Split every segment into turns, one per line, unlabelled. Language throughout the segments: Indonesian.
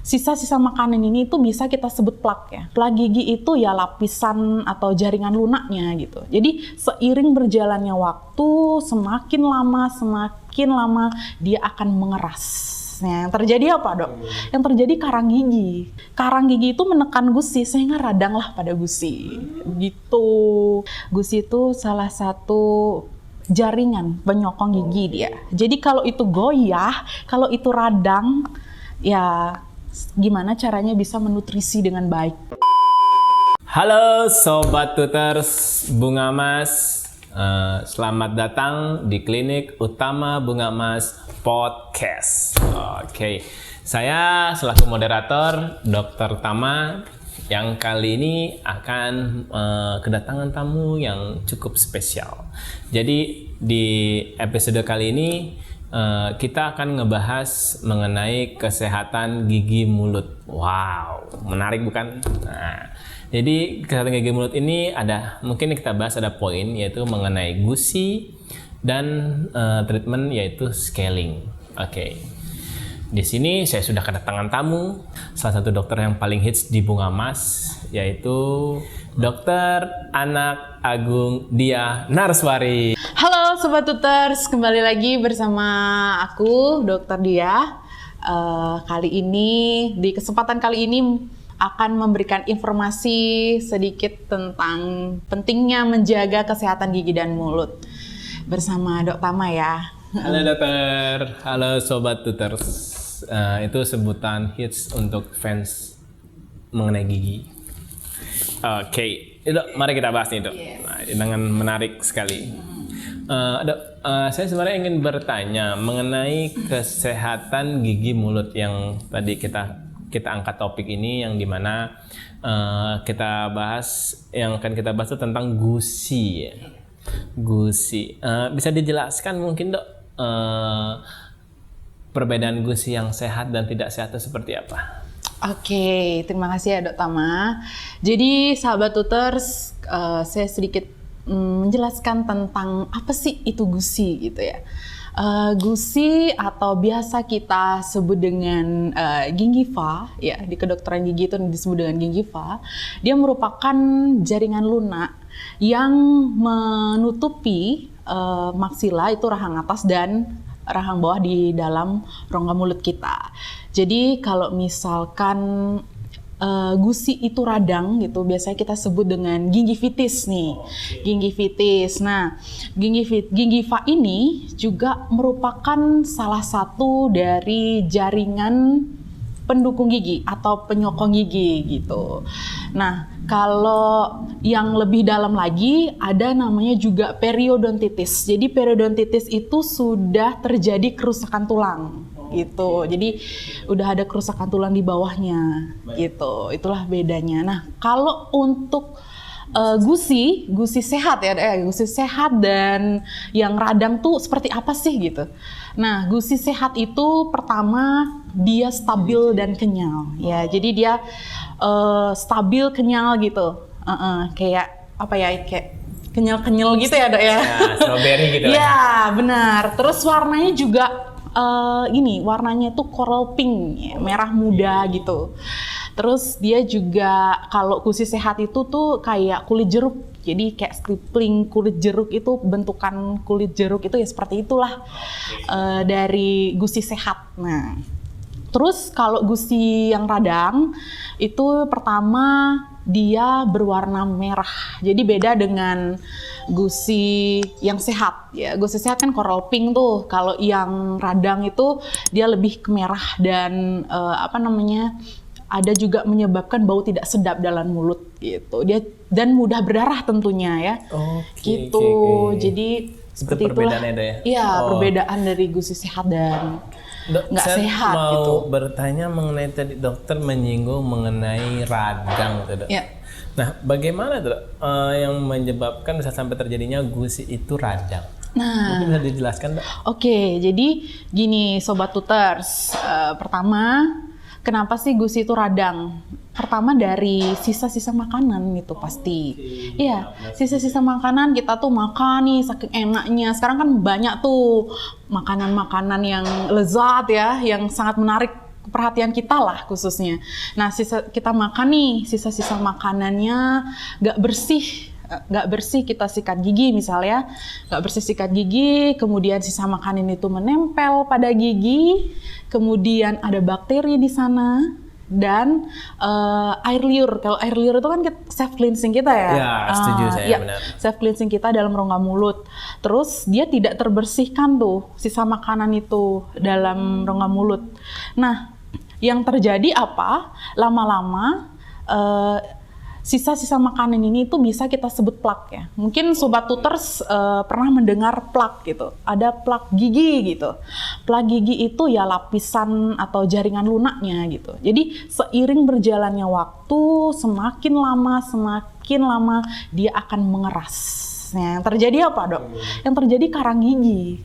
sisa-sisa makanan ini itu bisa kita sebut plak ya. Plak gigi itu ya lapisan atau jaringan lunaknya gitu. Jadi seiring berjalannya waktu, semakin lama dia akan mengeras. Nah, yang terjadi apa, Dok? Yang terjadi karang gigi. Karang gigi itu menekan gusi sehingga radanglah pada gusi. Gitu. Gusi itu salah satu jaringan penyokong gigi dia. Jadi kalau itu goyah, kalau itu radang, ya gimana caranya bisa menutrisi dengan baik.
Halo Sobat Tuters Bunga Mas, selamat datang di Klinik Utama Bunga Mas Podcast. Oke, saya selaku moderator Dr. Tama yang kali ini akan kedatangan tamu yang cukup spesial. Jadi di episode kali ini kita akan ngebahas mengenai kesehatan gigi mulut. Wow, menarik bukan? Nah, jadi kesehatan gigi mulut ini mungkin kita bahas ada poin yaitu mengenai gusi dan treatment yaitu scaling. Oke. Di sini saya sudah kedatangan tamu, salah satu dokter yang paling hits di Bunga Mas, yaitu Dokter Anak Agung Diah Narswari.
Halo Sobat Tuters, kembali lagi bersama aku Dokter Diah. Di kesempatan kali ini akan memberikan informasi sedikit tentang pentingnya menjaga kesehatan gigi dan mulut bersama Dok Tama ya.
Halo dokter, halo Sobat Tuters. Itu sebutan hits untuk fans mengenai gigi. Oke, Dok, mari kita bahas nih Dok.
Yes.
Nah, dengan menarik sekali. Dok, saya sebenarnya ingin bertanya mengenai kesehatan gigi mulut yang tadi kita angkat topik ini, yang dimana kita bahas, yang akan kita bahas itu tentang gusi. Gusi, bisa dijelaskan mungkin Dok perbedaan gusi yang sehat dan tidak sehat itu seperti apa?
Oke, terima kasih ya Dok Tama. Jadi sahabat tuters, saya sedikit menjelaskan tentang apa sih itu gusi gitu ya. Gusi atau biasa kita sebut dengan gingiva ya, di kedokteran gigi itu disebut dengan gingiva. Dia merupakan jaringan lunak yang menutupi maksila, itu rahang atas dan rahang bawah di dalam rongga mulut kita. Jadi kalau misalkan gusi itu radang gitu, biasanya kita sebut dengan gingivitis nih. Gingivitis. Nah, gingiva ini juga merupakan salah satu dari jaringan pendukung gigi atau penyokong gigi gitu. Nah, kalau yang lebih dalam lagi ada namanya juga periodontitis. Jadi periodontitis itu sudah terjadi kerusakan tulang gitu. Jadi udah ada kerusakan tulang di bawahnya gitu. Itulah bedanya. Nah, kalau untuk gusi sehat ya, gusi sehat dan yang radang tuh seperti apa sih gitu. Nah, gusi sehat itu pertama dia stabil dan kenyal ya. Jadi dia stabil kenyal gitu. Kayak apa ya, kayak kenyal-kenyal gitu ya Dok ya.
Strawberry gitu lah.
Ya, benar. Terus warnanya juga warnanya tuh coral pink, ya, merah muda gitu. Terus dia juga kalau gusi sehat itu tuh kayak kulit jeruk. Jadi kayak stripling kulit jeruk itu, bentukan kulit jeruk itu ya seperti itulah dari gusi sehat. Nah, terus kalau gusi yang radang itu pertama dia berwarna merah. Jadi beda dengan gusi yang sehat ya. Gusi sehat kan coral pink tuh. Kalau yang radang itu dia lebih ke merah dan ada juga menyebabkan bau tidak sedap dalam mulut gitu. Dia dan mudah berdarah tentunya ya. Gitu. Jadi seperti itulah. Iya, perbedaan dari gusi sehat dan nggak sehat gitu.
Mau bertanya mengenai tadi dokter menyinggung mengenai radang tuh, Dok.
Ya.
Nah, bagaimana Dok yang menyebabkan bisa sampai terjadinya gusi itu radang?
Nah,
mungkin bisa dijelaskan Dok?
Oke, jadi gini Sobat Tuters, pertama kenapa sih gusi itu radang? Pertama dari sisa-sisa makanan gitu pasti. Iya, sisa-sisa makanan kita tuh makan nih saking enaknya. Sekarang kan banyak tuh makanan-makanan yang lezat ya, yang sangat menarik perhatian kita lah khususnya. Nah, kita makan nih, sisa-sisa makanannya nggak bersih kita sikat gigi misalnya, nggak bersih sikat gigi, kemudian sisa makanan itu menempel pada gigi, kemudian ada bakteri di sana. Dan air liur, kalau air liur itu kan self cleansing kita ya.
Ya, setuju saya, benar.
Self cleansing kita dalam rongga mulut. Terus dia tidak terbersihkan tuh sisa makanan itu dalam rongga mulut. Nah, yang terjadi apa? Lama-lama sisa-sisa makanan ini itu bisa kita sebut plak ya. Mungkin Sobat Tuters pernah mendengar plak gitu. Ada plak gigi gitu. Plak gigi itu ya lapisan atau jaringan lunaknya gitu. Jadi seiring berjalannya waktu, semakin lama dia akan mengeras. Nah, yang terjadi apa, Dok? Yang terjadi karang gigi.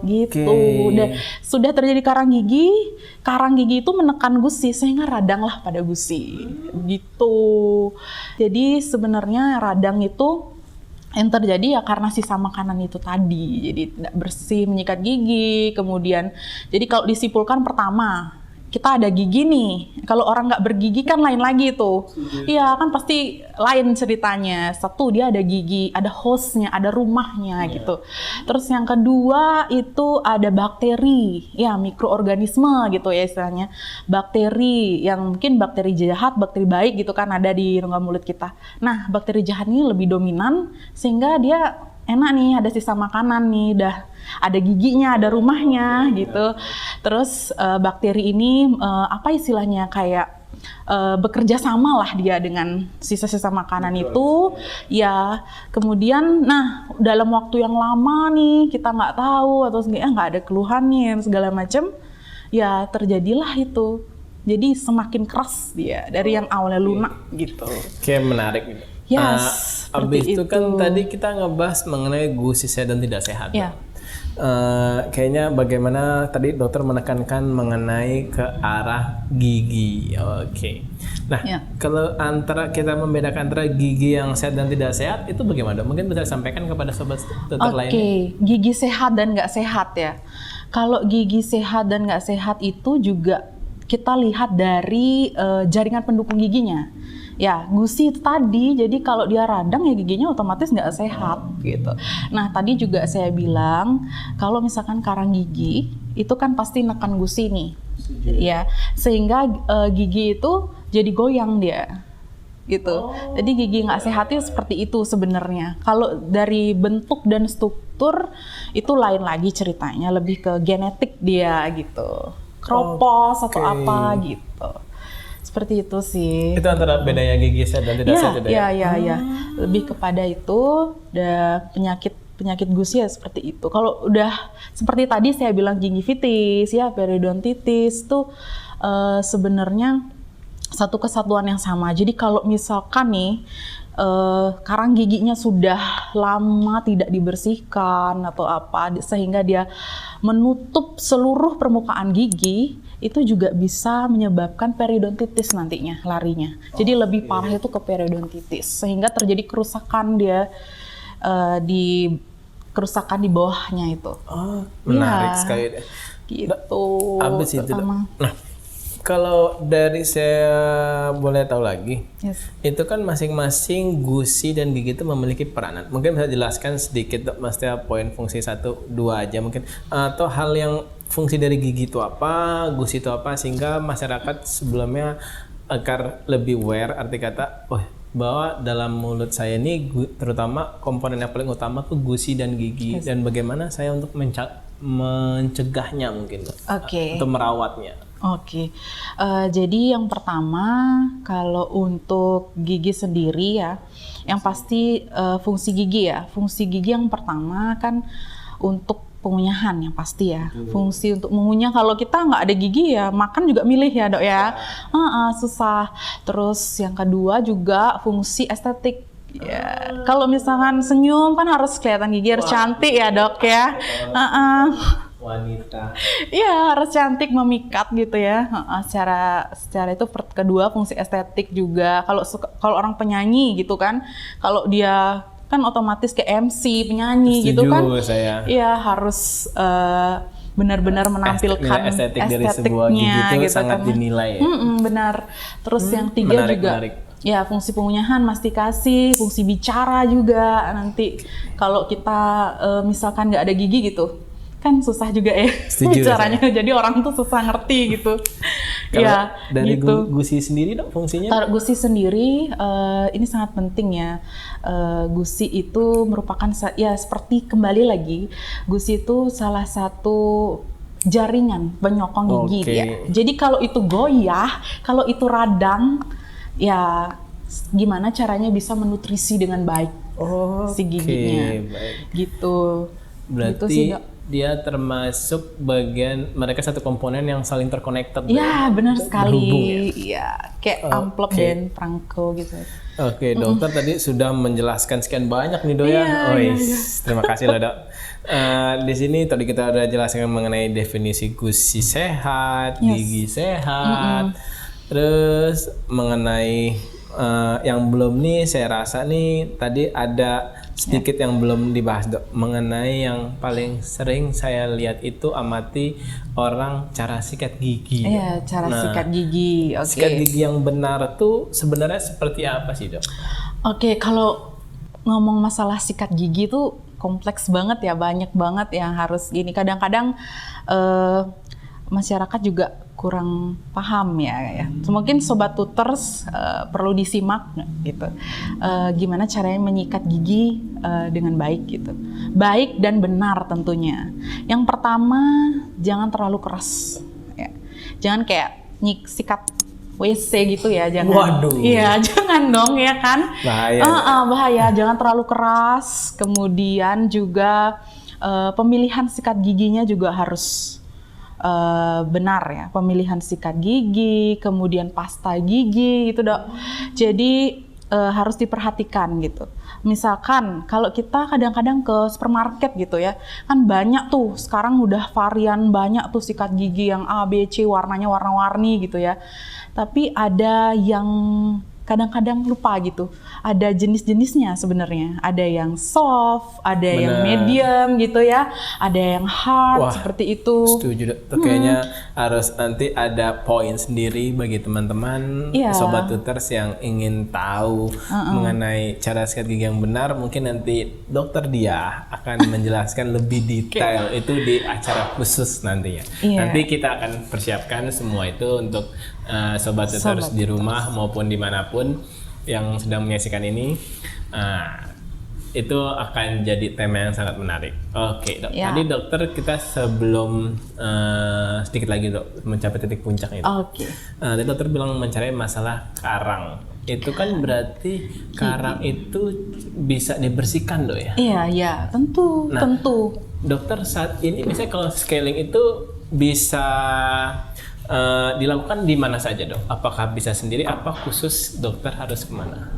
Gitu. Dan sudah terjadi karang gigi itu menekan gusi sehingga radanglah pada gusi. Gitu. Jadi sebenarnya radang itu yang terjadi ya karena sisa makanan itu tadi. Jadi tidak bersih menyikat gigi, kemudian jadi kalau disimpulkan pertama kita ada gigi nih. Kalau orang nggak bergigi kan lain lagi tuh. Iya kan pasti lain ceritanya. Satu dia ada gigi, ada hostnya, ada rumahnya gitu. Terus yang kedua itu ada bakteri, ya mikroorganisme gitu ya istilahnya. Bakteri yang mungkin bakteri jahat, bakteri baik gitu kan ada di rongga mulut kita. Nah bakteri jahat ini lebih dominan sehingga dia enak nih ada sisa makanan nih udah ada giginya, ada rumahnya gitu. Terus bakteri ini apa istilahnya kayak bekerja sama lah dia dengan sisa-sisa makanan itu. Ya kemudian nah dalam waktu yang lama nih kita nggak tahu atau nggak ada keluhan nih segala macam. Ya terjadilah itu. Jadi semakin keras dia dari yang awalnya lunak gitu.
Kayak menarik.
Yes,
abis itu kan tadi kita ngebahas mengenai gusi sehat dan tidak sehat.
Yeah.
Kayaknya bagaimana tadi dokter menekankan mengenai ke arah gigi. Oke. Nah, kalau kita membedakan antara gigi yang sehat dan tidak sehat itu bagaimana? Mungkin bisa disampaikan kepada sobat dokter lainnya.
Oke, gigi sehat dan nggak sehat ya. Kalau gigi sehat dan nggak sehat itu juga kita lihat dari jaringan pendukung giginya. Ya, gusi itu tadi, jadi kalau dia radang ya giginya otomatis nggak sehat gitu. Nah, tadi juga saya bilang kalau misalkan karang gigi itu kan pasti nekan gusi nih, ya, sehingga gigi itu jadi goyang dia, gitu. Jadi gigi nggak sehatnya seperti itu sebenarnya. Kalau dari bentuk dan struktur itu lain lagi ceritanya, lebih ke genetik dia gitu, kropos atau apa gitu. Seperti itu sih.
Itu antara bedanya gigi sehat dan tidak sehat ya?
Iya. Lebih kepada itu, penyakit gusi ya seperti itu. Kalau udah seperti tadi saya bilang gingivitis, ya periodontitis itu sebenarnya satu kesatuan yang sama. Jadi kalau misalkan nih karang giginya sudah lama tidak dibersihkan atau apa sehingga dia menutup seluruh permukaan gigi, itu juga bisa menyebabkan periodontitis nantinya larinya. Jadi lebih parah itu ke periodontitis sehingga terjadi kerusakan dia kerusakan di bawahnya itu.
Menarik sekali deh.
Gitu.
Abis itu. Nah, kalau dari saya boleh tahu lagi, itu kan masing-masing gusi dan gigi itu memiliki peranan. Mungkin bisa jelaskan sedikit, maksudnya poin fungsi 1, 2 aja mungkin, atau hal yang fungsi dari gigi itu apa, gusi itu apa, sehingga masyarakat sebelumnya agar lebih aware arti kata, bahwa dalam mulut saya ini terutama komponen yang paling utama tuh gusi dan gigi, dan bagaimana saya untuk mencegahnya mungkin, atau merawatnya.
Jadi yang pertama kalau untuk gigi sendiri ya, yang pasti fungsi gigi yang pertama kan untuk pengunyahan yang pasti ya. Fungsi untuk mengunyah, kalau kita nggak ada gigi ya makan juga milih ya Dok ya. Susah. Terus yang kedua juga fungsi estetik. Ya, kalau misalkan senyum kan harus kelihatan gigi, harus cantik ya Dok ya.
Wanita.
Iya, harus cantik, memikat gitu ya. Secara itu kedua fungsi estetik juga. Kalau orang penyanyi gitu kan, kalau dia kan otomatis ke MC penyanyi. Setuju, gitu kan.
Saya.
Iya, harus benar-benar menampilkan
estetik dari sebuah gigi itu
gitu
sangat
kan.
dinilai ya.
Benar. Terus yang 3
menarik,
juga
menarik.
ya fungsi pengunyahan, mastikasi, fungsi bicara juga. Nanti kalau kita misalkan nggak ada gigi gitu, kan susah juga ya
Setuju,
bicaranya. Jadi orang tuh susah ngerti gitu.
Kalau
Ya,
dari
gitu.
gusi sendiri dok fungsinya?
Kalau gusi sendiri ini sangat penting ya. Gusi itu merupakan ya seperti kembali lagi, gusi itu salah satu jaringan penyokong gigi
Oke.
dia. Jadi kalau itu goyah, kalau itu radang, ya gimana caranya bisa menutrisi dengan baik si giginya.
baik.
Gitu.
Berarti
Gitu sih, Dok.
dia termasuk bagian mereka satu komponen yang saling terconnected.
Ya, benar
Berhubung
sekali. Ya, kayak amplop
Oke.
dan perangko gitu.
Oke, dokter tadi sudah menjelaskan sekian banyak nih dok ya. Terima kasih loh dok. Di sini tadi kita udah jelaskan mengenai definisi gusi sehat, gigi sehat, terus mengenai yang belum nih saya rasa nih tadi ada sedikit yang belum dibahas dok, mengenai yang paling sering saya lihat itu amati orang cara sikat gigi.
Iya, cara sikat gigi. Oke.
Sikat gigi yang benar tuh sebenarnya seperti apa sih dok?
Oke, kalau ngomong masalah sikat gigi tuh kompleks banget ya, banyak banget yang harus gini. Kadang-kadang masyarakat juga kurang paham ya. Mungkin sobat tuters perlu disimak gitu. Gimana caranya menyikat gigi dengan baik gitu. Baik dan benar tentunya. Yang pertama, jangan terlalu keras. Ya. Jangan kayak sikat WC gitu ya, jangan.
Waduh.
Iya, jangan dong ya kan.
Bahaya.
Bahaya, jangan terlalu keras. Kemudian juga pemilihan sikat giginya juga harus benar ya, pemilihan sikat gigi, kemudian pasta gigi gitu dok. Jadi harus diperhatikan gitu. Misalkan kalau kita kadang-kadang ke supermarket gitu ya, kan banyak tuh sekarang udah varian banyak tuh sikat gigi yang A, B, C, warnanya warna-warni gitu ya. Tapi ada yang kadang-kadang lupa gitu. Ada jenis-jenisnya sebenarnya. Ada yang soft, ada yang medium gitu ya. Ada yang hard seperti itu.
Setuju dok. Kayaknya harus nanti ada poin sendiri bagi teman-teman sobat tuters yang ingin tahu mengenai cara sikat gigi yang benar. Mungkin nanti dokter Dia akan menjelaskan lebih detail itu di acara khusus nantinya. Nanti kita akan persiapkan semua itu untuk sobat tuters di rumah maupun dimanapun yang sedang menyaksikan ini. Itu akan jadi tema yang sangat menarik. Oke dok. Tadi dokter kita sebelum sedikit lagi dok mencapai titik puncaknya. Tadi dokter bilang mencari masalah karang. Itu kan berarti karang itu bisa dibersihkan dok ya?
Iya, tentu.
Dokter saat ini misalnya kalau scaling itu bisa dilakukan di mana saja dok? Apakah bisa sendiri? Apa khusus dokter harus kemana?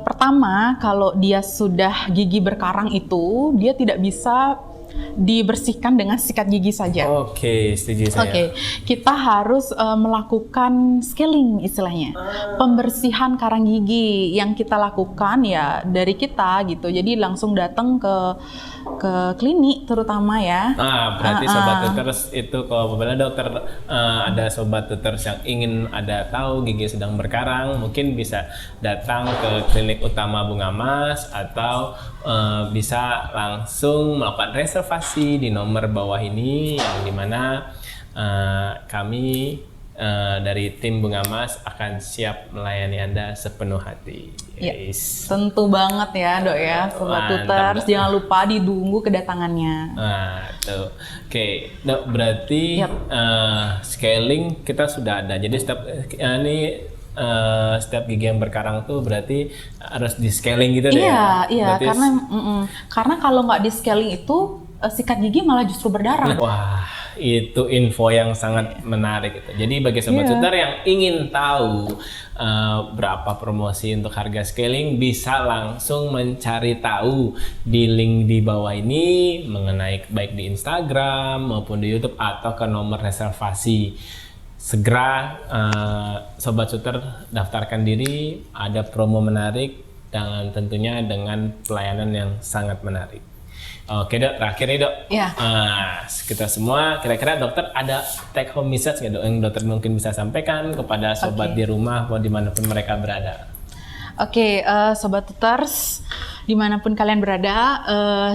Pertama, kalau dia sudah gigi berkarang itu, dia tidak bisa dibersihkan dengan sikat gigi saja.
Oke, setuju saya.
Kita harus melakukan scaling istilahnya, pembersihan karang gigi yang kita lakukan ya dari kita gitu. Jadi langsung datang ke klinik terutama ya.
Berarti sobat tuters itu kalau apabila dokter ada sobat tuters yang ingin ada tahu gigi sedang berkarang, mungkin bisa datang ke klinik utama Bunga Mas atau bisa langsung melakukan reservasi di nomor bawah ini yang dimana kami dari tim Bunga Mas akan siap melayani Anda sepenuh hati.
Tentu banget ya dok ya, sobat tuters, jangan lupa ditunggu kedatangannya.
Tuh. Oke, dok berarti scaling kita sudah ada. Jadi setiap gigi yang berkarang tuh berarti harus di scaling gitu deh.
Iya, karena kalau nggak di scaling itu sikat gigi malah justru berdarah.
Wah, itu info yang sangat menarik gitu. Jadi bagi sobat tutor yang ingin tahu berapa promosi untuk harga scaling, bisa langsung mencari tahu di link di bawah ini mengenai baik di Instagram maupun di YouTube atau ke nomor reservasi. Segera sobat tutor daftarkan diri, ada promo menarik dan tentunya dengan pelayanan yang sangat menarik. Oke dok, terakhir nih dok.
Iya.
Kita semua kira-kira dokter ada take home message nggak dok yang dokter mungkin bisa sampaikan kepada sobat di rumah atau dimanapun mereka berada?
Oke, Sobat Tuters, dimanapun kalian berada,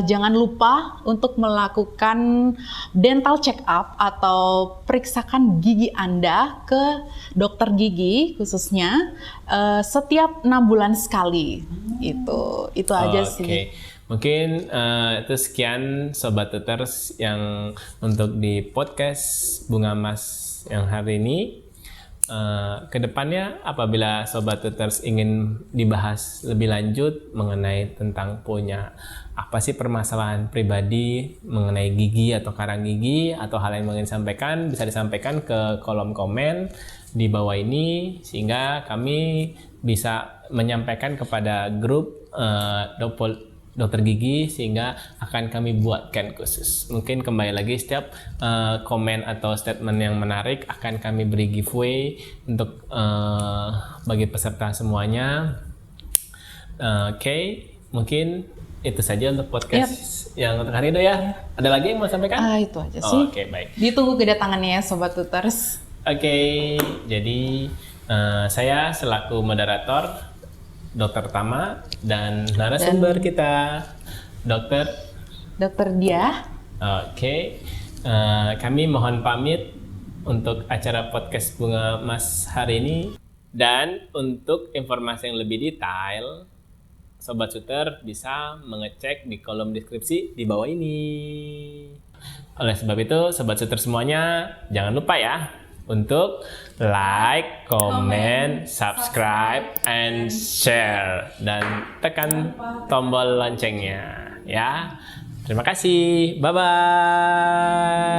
jangan lupa untuk melakukan dental check up atau periksakan gigi Anda ke dokter gigi khususnya setiap 6 bulan sekali. Itu aja sih.
Mungkin itu sekian Sobat Tuters yang untuk di podcast Bunga Mas yang hari ini. Kedepannya apabila Sobat Tuters ingin dibahas lebih lanjut mengenai tentang punya apa sih permasalahan pribadi mengenai gigi atau karang gigi atau hal yang ingin disampaikan, bisa disampaikan ke kolom komen di bawah ini sehingga kami bisa menyampaikan kepada grup dokter gigi sehingga akan kami buatkan khusus. Mungkin kembali lagi setiap komen atau statement yang menarik akan kami beri giveaway untuk bagi peserta semuanya. Oke, mungkin itu saja untuk podcast yang untuk hari itu ya. Ada lagi yang mau sampaikan?
Itu aja sih.
Oke, baik.
Ditunggu kedatangannya ya Sobat Tuters.
Oke, jadi saya selaku moderator Dokter Tama dan narasumber kita Dokter
Dia.
Oke, kami mohon pamit untuk acara podcast Bunga Mas hari ini. Dan untuk informasi yang lebih detail, Sobat Tutor bisa mengecek di kolom deskripsi di bawah ini. Oleh sebab itu, Sobat Tutor semuanya jangan lupa ya untuk like, comment, subscribe, and share. Dan tekan tombol loncengnya ya. Terima kasih. Bye-bye.